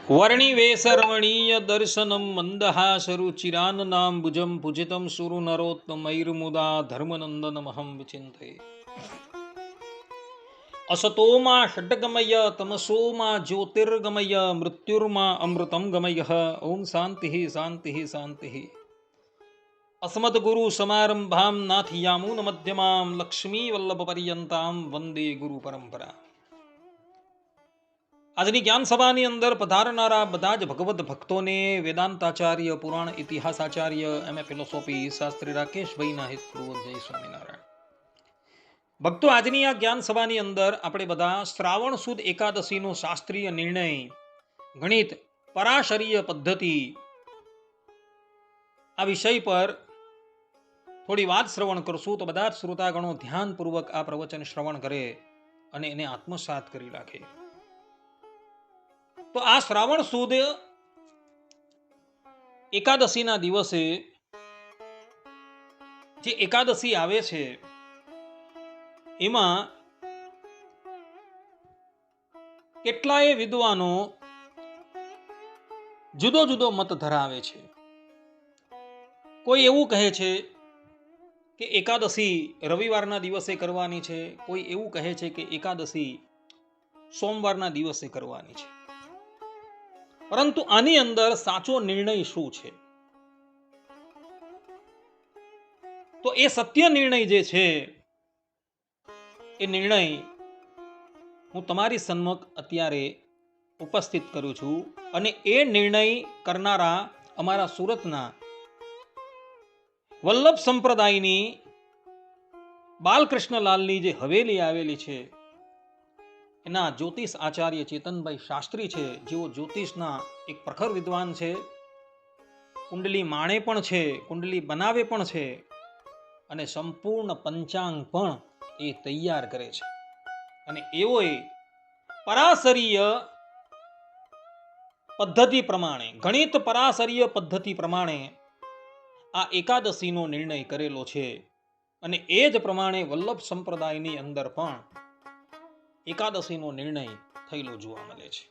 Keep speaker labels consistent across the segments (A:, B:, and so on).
A: વર્ણિવેશરમણીય દર્શનમ મંદહાસરુચિરાનનાંબુજમ પૂજિતમ સુરુ નરોત્તમૈર્મુદા ધર્મનંદનમહં વિચિંતયે. અસતોમા ષડ્ગમય તમસોમા જ્યોતિર્ગમય મૃત્યુર્મા અમૃતમ ગમય. ઓમ શાંતિ શાંતિ શાંતિ. અસ્મદ્ગુરુ સમારંભામ નાથયામૂન મધ્યમામ લક્ષ્મી વલ્લભ પર્યંતામ વંદે ગુરુ પરંપરા. આજની જ્ઞાન સભાની અંદર પધારનારા બધા જ ભગવદ્ ભક્તોને વેદાંતાચાર્ય, પુરાણ ઇતિહાસાચાર્ય, એમ.એ. ફિલોસોફી શાસ્ત્રી રાકેશભાઈના હિતપૂર્વક જય સ્વામિનારાયણ. ભક્તો, આજની આ જ્ઞાન સભાની અંદર આપણે બધા શ્રાવણ સુદ એકાદશીનો શાસ્ત્રીય નિર્ણય, ગણિત, પરાશરીય પદ્ધતિ, આ વિષય પર થોડી વાત શ્રવણ કરશું. તો બધા જ શ્રોતાગણો ધ્યાનપૂર્વક આ પ્રવચન શ્રવણ કરે અને એને આત્મસાત કરી રાખે. તો આ શ્રાવણ સુદ એકાદશીના દિવસે જે એકાદશી આવે છે એમાં કેટલાય વિદ્વાનો જુદો જુદો મત ધરાવે છે. કોઈ એવું કહે છે કે એકાદશી રવિવારના દિવસે કરવાની છે, કોઈ એવું કહે છે કે એકાદશી સોમવારના દિવસે કરવાની છે. પરંતુ આની અંદર સાચો નિર્ણય શું છે? તો એ સત્ય નિર્ણય જે છે એ નિર્ણય હું તમારી સન્મુખ અત્યારે ઉપસ્થિત કરું છું. અને એ નિર્ણય કરનારા અમારા સુરતના વલ્લભ સંપ્રદાયની બાલકૃષ્ણલાલની જે હવેલી આવેલી છે એના જ્યોતિષ આચાર્ય ચેતનભાઈ શાસ્ત્રી છે, જેઓ જ્યોતિષના એક પ્રખર વિદ્વાન છે. કુંડલી માણે પણ છે, કુંડલી બનાવે પણ છે અને સંપૂર્ણ પંચાંગ પણ એ તૈયાર કરે છે. અને એઓએ પરાશરીય પદ્ધતિ પ્રમાણે, ગણિત પરાશરીય પદ્ધતિ પ્રમાણે આ એકાદશીનો નિર્ણય કરેલો છે. અને એ જ પ્રમાણે વલ્લભ સંપ્રદાયની અંદર પણ એકાદશીનો નિર્ણય થયેલો જોવા મળે છે.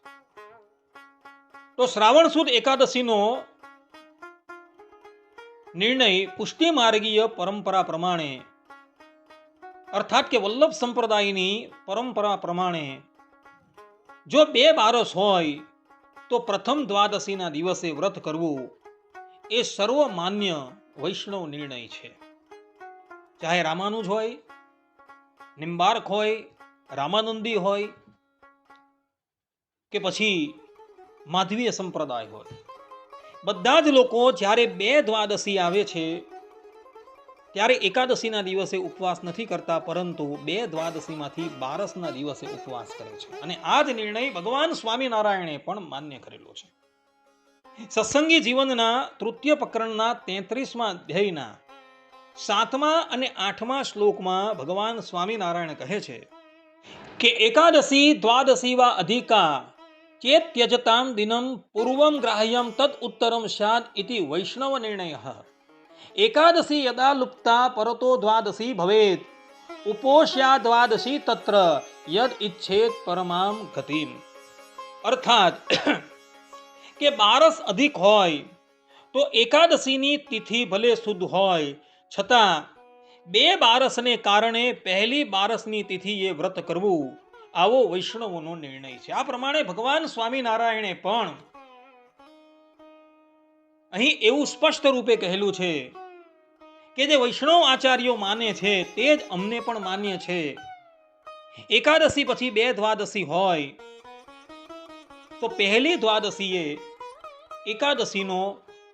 A: તો શ્રાવણ સુદ એકાદશીનો નિર્ણય પુષ્ટિ માર્ગીય પરંપરા પ્રમાણે, અર્થાત કે વલ્લભ સંપ્રદાયની પરંપરા પ્રમાણે જો 2 બારસ હોય તો પ્રથમ દ્વાદશીના દિવસે વ્રત કરવું એ સર્વમાન્ય વૈષ્ણવ નિર્ણય છે. ચાહે રામાનુજ હોય, નિમ્બાર્ક હોય, રામાનંદી હોય કે પછી માધવીય સંપ્રદાય હોય, બધા જ લોકો જ્યારે 2 દ્વાદશી આવે છે ત્યારે એકાદશીના દિવસે ઉપવાસ નથી કરતા, પરંતુ 2 દ્વાદશીમાંથી બારસના દિવસે ઉપવાસ કરે છે. અને આ જ નિર્ણય ભગવાન સ્વામિનારાયણે પણ માન્ય કરેલો છે. સત્સંગી જીવનના તૃતીય પ્રકરણના 33મા અધ્યાયના 7મા અને 8મા શ્લોકમાં ભગવાન સ્વામિનારાયણ કહે છે કે એકાદશી દ્વાદશી વા અધિકા ચેત ત્યજતામ દિનમ પૂર્વમ ગ્રાહ્યમ તદ ઉત્તરમ સ્યાદ ઇતિ વૈષ્ણવ નિર્ણય. એકાદશી યદા લુપ્તા પરતો દ્વાદશી ભવેત ઉપોષ્યા દ્વાદશી તત્ર યદ ઇચ્છેત પરમામ ગતિમ. અર્થાત કે બારસ અધિક હોય તો એકાદશીની તિથિ ભલે શુદ્ધ હોય છતાં 2 બારસને કારણે પહેલી બારસની તિથિએ વ્રત કરવું, આવો વૈષ્ણવોનો નિર્ણય છે. આ પ્રમાણે ભગવાન સ્વામિનારાયણે પણ અહીં એવું સ્પષ્ટ રૂપે કહેલું છે કે જે વૈષ્ણવ આચાર્યો માને છે તે જ અમને પણ માન્ય છે. એકાદશી પછી 2 દ્વાદશી હોય તો પહેલી દ્વાદશીએ એકાદશીનો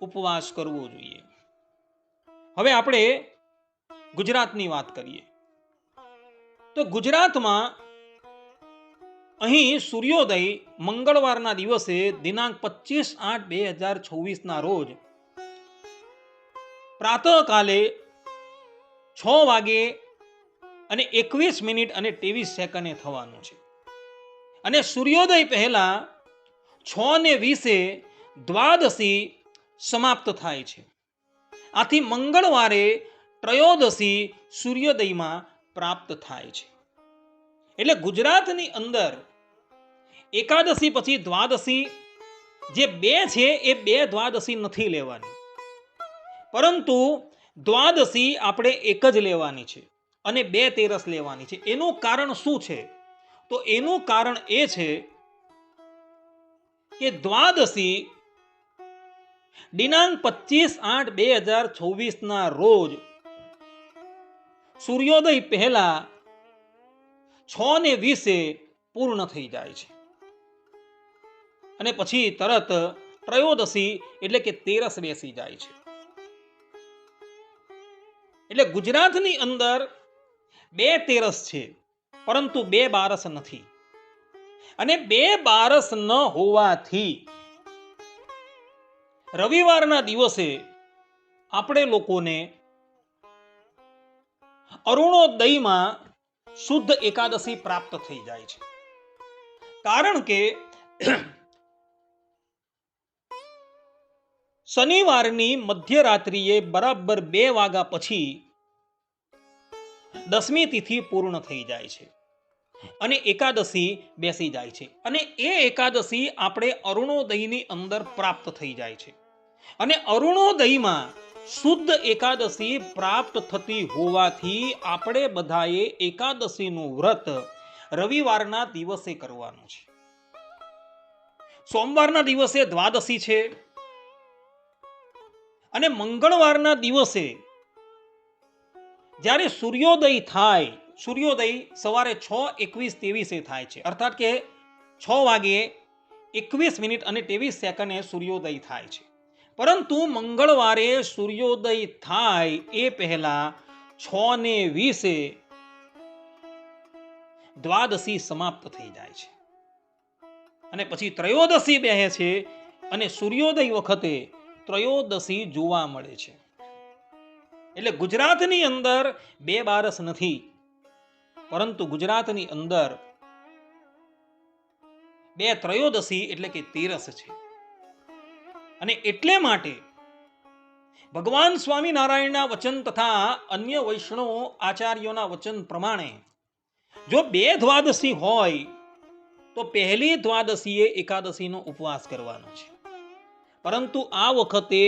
A: ઉપવાસ કરવો જોઈએ. હવે આપણે ગુજરાતની વાત કરીએ તો ગુજરાતમાં અહીં સૂર્યોદય મંગળવારના દિવસે દિનાંક 25/8/2024 રોજ પ્રાતઃકાલે 6:21:23 થવાનું છે. અને સૂર્યોદય પહેલા 6:20 દ્વાદશી સમાપ્ત થાય છે. આથી મંગળવારે ત્રયોદશી સૂર્યોદયમાં પ્રાપ્ત થાય છે. એટલે ગુજરાતની અંદર એકાદશી પછી દ્વાદશી જે 2 છે એ 2 દ્વાદશી નથી લેવાની, પરંતુ દ્વાદશી આપણે એક જ લેવાની છે અને 2 તેરસ લેવાની છે. એનું કારણ શું છે? તો એનું કારણ એ છે કે દ્વાદશી દિનાંક 25/8/2024 ના રોજ સૂર્યોદય પહેલા 6:20 પૂર્ણ થઈ જાય છે અને પછી તરત ત્રયોદશી એટલે કે તેરસ બેસી જાય છે. એટલે ગુજરાતની અંદર 2 તેરસ છે, પરંતુ 2 બારસ નથી. અને 2 બારસ ન હોવાથી રવિવારના દિવસે આપણે લોકોને અરુણોદયમાં શુદ્ધ એકાદશી પ્રાપ્ત થઈ જાય છે. કારણ કે શનિવારની મધ્યરાત્રિએ બરાબર 2 વાગ્યા પછી 10મી તિથિ પૂર્ણ થઈ જાય છે અને એકાદશી બેસી જાય છે. અને એ એકાદશી આપણે અરુણોદયની અંદર પ્રાપ્ત થઈ જાય છે. અને અરુણોદયમાં શુદ્ધ એકાદશી પ્રાપ્ત થતી હોવાથી આપણે બધાએ એકાદશીનું વ્રત રવિવારના દિવસે કરવાનું છે. સોમવારના દિવસે દ્વાદશી છે અને મંગળવારના દિવસે જ્યારે સૂર્યોદય થાય, સૂર્યોદય સવારે 6:21-23 થાય છે, અર્થાત કે 6:21 અને 23 સૂર્યોદય થાય છે. પરંતુ મંગળવારે સૂર્યોદય થાય એ પહેલા 6:20 દ્વાદશી સમાપ્ત થઈ જાય છે અને પછી ત્રયોદશી બેસે છે અને સૂર્યોદય વખતે ત્રયોદશી જોવા મળે છે. એટલે ગુજરાતની અંદર 2 બારસ નથી, પરંતુ ગુજરાતની અંદર 2 ત્રયોદશી એટલે કે તેરસ છે. અને એટલે માટે ભગવાન સ્વામિનારાયણના વચન તથા અન્ય વૈષ્ણવ આચાર્યોના વચન પ્રમાણે જો 2 દ્વાદશી હોય તો પહેલી દ્વાદશીએ એકાદશીનો ઉપવાસ કરવાનો છે. પરંતુ આ વખતે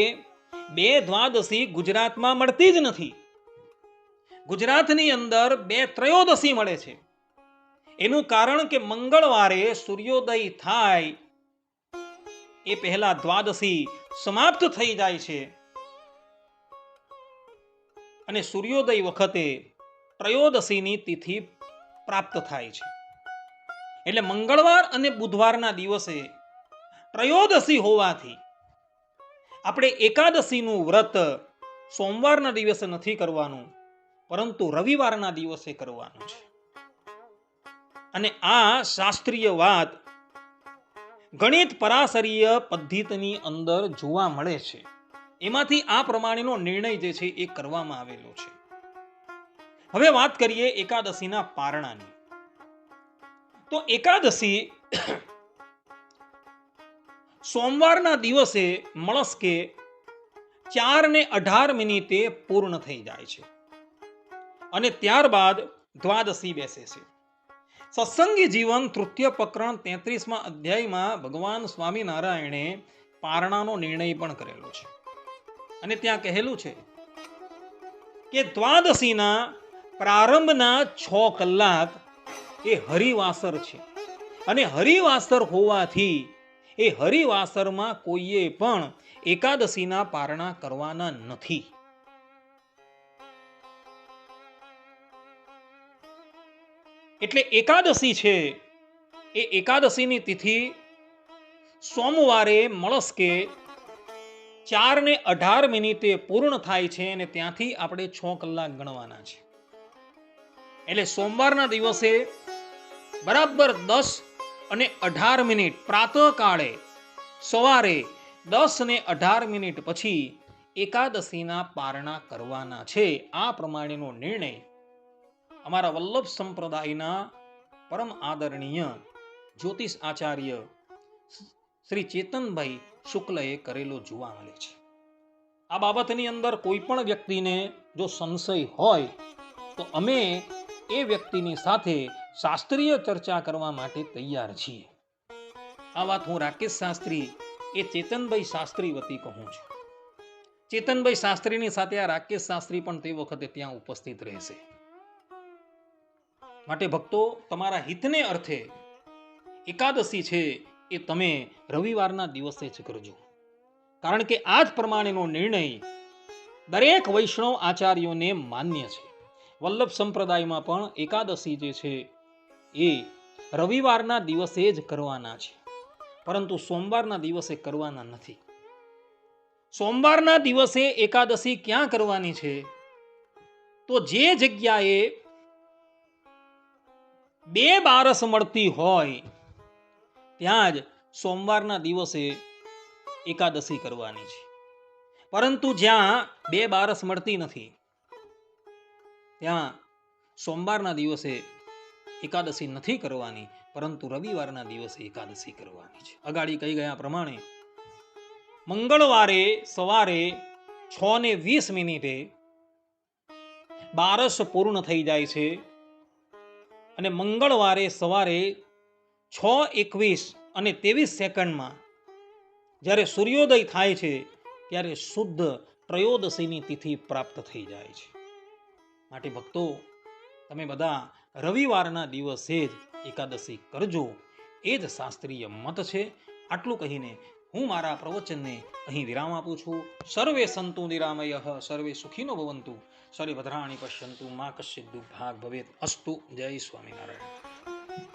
A: 2 દ્વાદશી ગુજરાતમાં મળતી જ નથી. ગુજરાતની અંદર 2 ત્રયોદશી મળે છે. એનું કારણ કે મંગળવારે સૂર્યોદય થાય એ પહેલા દ્વાદશી સમાપ્ત થઈ જાય છે અને સૂર્યોદય વખતે ત્રયોદશીની તિથિ પ્રાપ્ત થાય છે. એટલે મંગળવાર અને બુધવારના દિવસે ત્રયોદશી હોવાથી આપણે એકાદશીનું વ્રત સોમવારના દિવસે નથી કરવાનું, પરંતુ રવિવારના દિવસે કરવાનું છે. અને આ શાસ્ત્રીય વાત ગણિત પરાશરીય પદ્ધતિની અંદર જોવા મળે છે. એમાંથી આ પ્રમાણેનો નિર્ણય જે છે એ કરવામાં આવેલો છે. હવે વાત કરીએ એકાદશીના પારણાની. તો એકાદશી સોમવારના દિવસે મળસ્કે 4:18 પૂર્ણ થઈ જાય છે અને ત્યારબાદ દ્વાદશી બેસે છે. સત્સંગી જીવન તૃતીય પ્રકરણ 33મા અધ્યાયમાં ભગવાન સ્વામિનારાયણે પારણાનો નિર્ણય પણ કરેલો છે અને ત્યાં કહેલું છે કે દ્વાદશીના પ્રારંભના 6 કલાક એ હરિવાસર છે અને હરિવાસર હોવાથી એ હરિવાસરમાં કોઈએ પણ એકાદશીના પારણા કરવાના નથી. એટલે એકાદશી છે એ એકાદશીની તિથિ સોમવારે મળસ્કે 4:18 પૂર્ણ થાય છે અને ત્યાંથી આપણે 6 કલાક ગણવાના છે. એટલે સોમવારના દિવસે બરાબર 10:18 પ્રાતઃકાળે સવારે 10:18 પછી એકાદશીના પારણા કરવાના છે. આ પ્રમાણેનો નિર્ણય અમારા વલ્લભ સંપ્રદાયના પરમ આદરણીય જ્યોતિષ આચાર્ય શ્રી ચેતનભાઈ શુક્લએ કરેલો જોવા મળે છે. આ બાબતની અંદર કોઈ પણ વ્યક્તિને જો સંશય હોય તો અમે એ વ્યક્તિની સાથે શાસ્ત્રીય ચર્ચા કરવા માટે તૈયાર છીએ. આ વાત હું રાકેશ શાસ્ત્રી એ ચેતનભાઈ શાસ્ત્રી વતી કહું છું. ચેતનભાઈ શાસ્ત્રીની સાથે આ રાકેશ શાસ્ત્રી પણ તે વખતે ત્યાં ઉપસ્થિત રહેશે. માટે ભક્તો, તમારા હિતને અર્થે એકાદશી છે એ તમે રવિવારના દિવસે જ કરજો. કારણ કે આ જ પ્રમાણેનો નિર્ણય દરેક વૈષ્ણવ આચાર્યોને માન્ય છે. વલ્લભ સંપ્રદાયમાં પણ એકાદશી જે છે એ રવિવારના દિવસે જ કરવાના છે, પરંતુ સોમવારના દિવસે કરવાના નથી. સોમવારના દિવસે એકાદશી ક્યાં કરવાની છે? તો જે જગ્યાએ 2 બારસ મળતી હોય ત્યાં જ સોમવારના દિવસે એકાદશી કરવાની છે. પરંતુ જ્યાં 2 બારસ મળતી નથી ત્યાં સોમવારના દિવસે એકાદશી નથી કરવાની, પરંતુ રવિવારના દિવસે એકાદશી કરવાની છે. અગાડી કહી ગયા પ્રમાણે મંગળવારે સવારે 6:20 બારસ પૂર્ણ થઈ જાય છે અને મંગળવારે સવારે 6:21 જ્યારે સૂર્યોદય થાય છે ત્યારે શુદ્ધ ત્રયોદશીની તિથિ પ્રાપ્ત થઈ જાય છે. માટે ભક્તો, તમે બધા રવિવારના દિવસે જ એકાદશી કરજો, એ જ શાસ્ત્રીય મત છે. આટલું કહીને હું મારા પ્રવચનને અહીં વિરામ આપું છું. સર્વે સંતુ નિરામયઃ, સર્વે સુખીનો ભવંતુ, સર્વે ભદ્રાણિ પશ્યન્તુ, મા કશ્ચિદ દુર્ભાગ ભવેત. અસ્તુ. જય સ્વામિનારાયણ.